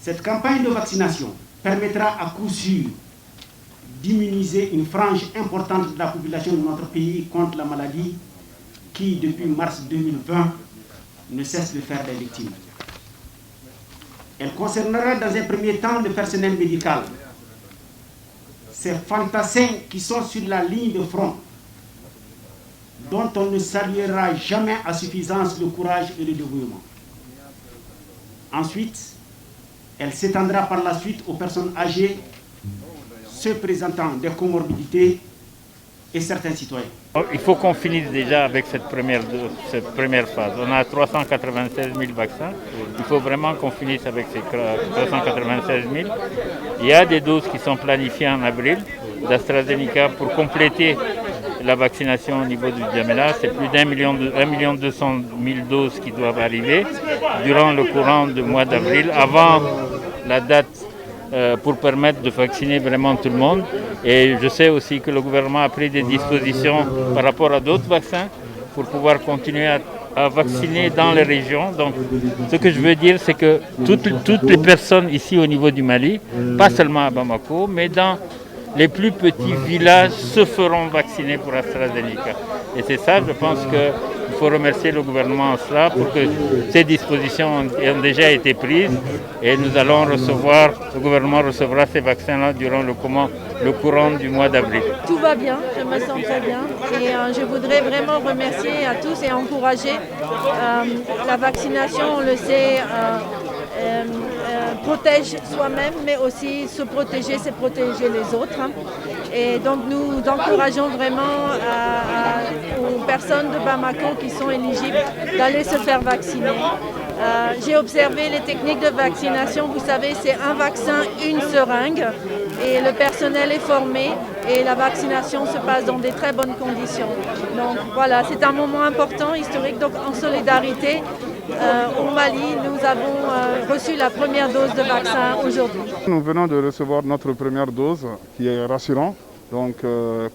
Cette campagne de vaccination permettra à coup sûr d'immuniser une frange importante de la population de notre pays contre la maladie qui, depuis mars 2020, ne cesse de faire des victimes. Elle concernera dans un premier temps le personnel médical, ces fantassins qui sont sur la ligne de front, dont on ne saluera jamais à suffisance le courage et le dévouement. Ensuite, elle s'étendra par la suite aux personnes âgées, ceux présentant des comorbidités et certains citoyens. Il faut qu'on finisse déjà avec cette première phase. On a 396 000 vaccins. Il faut vraiment qu'on finisse avec ces 396 000. Il y a des doses qui sont planifiées en avril d'AstraZeneca pour compléter la vaccination au niveau du Djamena. C'est plus d'1 million 200 000 doses qui doivent arriver durant le courant du mois d'avril, avant la date pour permettre de vacciner vraiment tout le monde. Et je sais aussi que le gouvernement a pris des dispositions par rapport à d'autres vaccins pour pouvoir continuer à vacciner dans les régions. Donc, ce que je veux dire, c'est que toutes les personnes ici au niveau du Mali, pas seulement à Bamako, mais dans les plus petits villages se feront vacciner pour AstraZeneca. Et c'est ça, je pense qu'il faut remercier le gouvernement en cela pour que ces dispositions ont déjà été prises et nous allons recevoir, le gouvernement recevra ces vaccins-là durant le courant du mois d'avril. Tout va bien, je me sens très bien et je voudrais vraiment remercier à tous et encourager la vaccination, on le sait, protège soi-même, mais aussi se protéger, c'est protéger les autres. Et donc nous encourageons vraiment aux personnes de Bamako qui sont éligibles d'aller se faire vacciner. J'ai observé les techniques de vaccination, vous savez, c'est un vaccin, une seringue, et le personnel est formé et la vaccination se passe dans des très bonnes conditions. Donc voilà, c'est un moment important, historique, donc en solidarité. Au Mali, nous avons reçu la première dose de vaccin aujourd'hui. Nous venons de recevoir notre première dose qui est rassurant. Donc,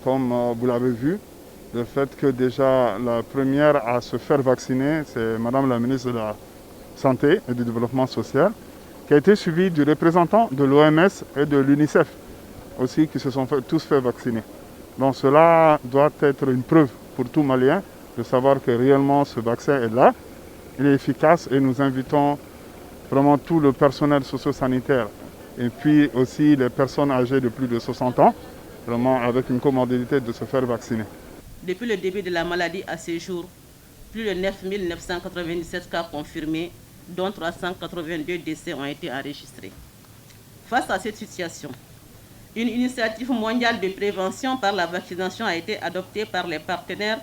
comme vous l'avez vu, le fait que déjà la première à se faire vacciner, c'est Madame la ministre de la Santé et du Développement social, qui a été suivie du représentant de l'OMS et de l'UNICEF aussi, qui se sont tous fait vacciner. Donc cela doit être une preuve pour tout Malien de savoir que réellement ce vaccin est là. Il est efficace et nous invitons vraiment tout le personnel socio-sanitaire et puis aussi les personnes âgées de plus de 60 ans, vraiment avec une comorbidité, de se faire vacciner. Depuis le début de la maladie à ce jour, plus de 9 997 cas confirmés, dont 382 décès ont été enregistrés. Face à cette situation, une initiative mondiale de prévention par la vaccination a été adoptée par les partenaires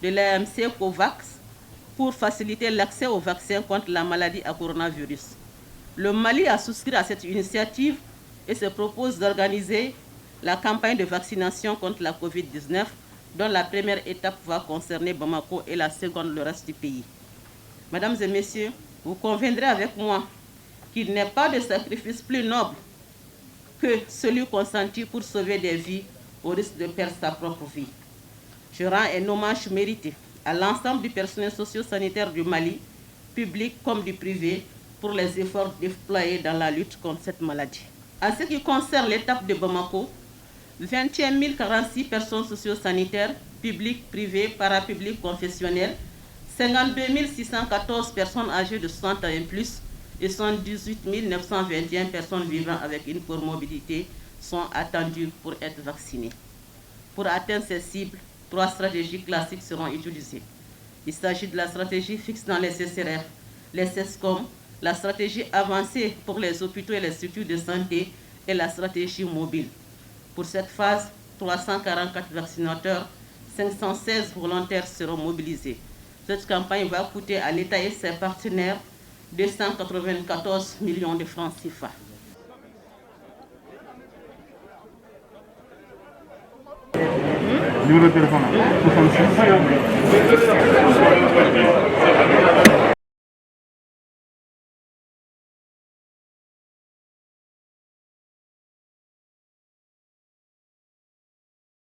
de l'AMC COVAX pour faciliter l'accès aux vaccins contre la maladie à coronavirus. Le Mali a souscrit à cette initiative et se propose d'organiser la campagne de vaccination contre la COVID-19, dont la première étape va concerner Bamako et la seconde le reste du pays. Mesdames et messieurs, vous conviendrez avec moi qu'il n'est pas de sacrifice plus noble que celui consenti pour sauver des vies au risque de perdre sa propre vie. Je rends un hommage mérité à l'ensemble du personnel socio-sanitaire du Mali, public comme du privé, pour les efforts déployés dans la lutte contre cette maladie. En ce qui concerne l'étape de Bamako, 21 046 personnes socio-sanitaires, publiques, privées, parapubliques, confessionnelles, 52 614 personnes âgées de 60 ans et plus et 118 921 personnes vivant avec une comorbidité sont attendues pour être vaccinées. Pour atteindre ces cibles, 3 stratégies classiques seront utilisées. Il s'agit de la stratégie fixe dans les SRR, les CESCOM, la stratégie avancée pour les hôpitaux et les structures de santé et la stratégie mobile. Pour cette phase, 344 vaccinateurs, 516 volontaires seront mobilisés. Cette campagne va coûter à l'État et ses partenaires 294 millions de francs CFA. Numéro de téléphone 66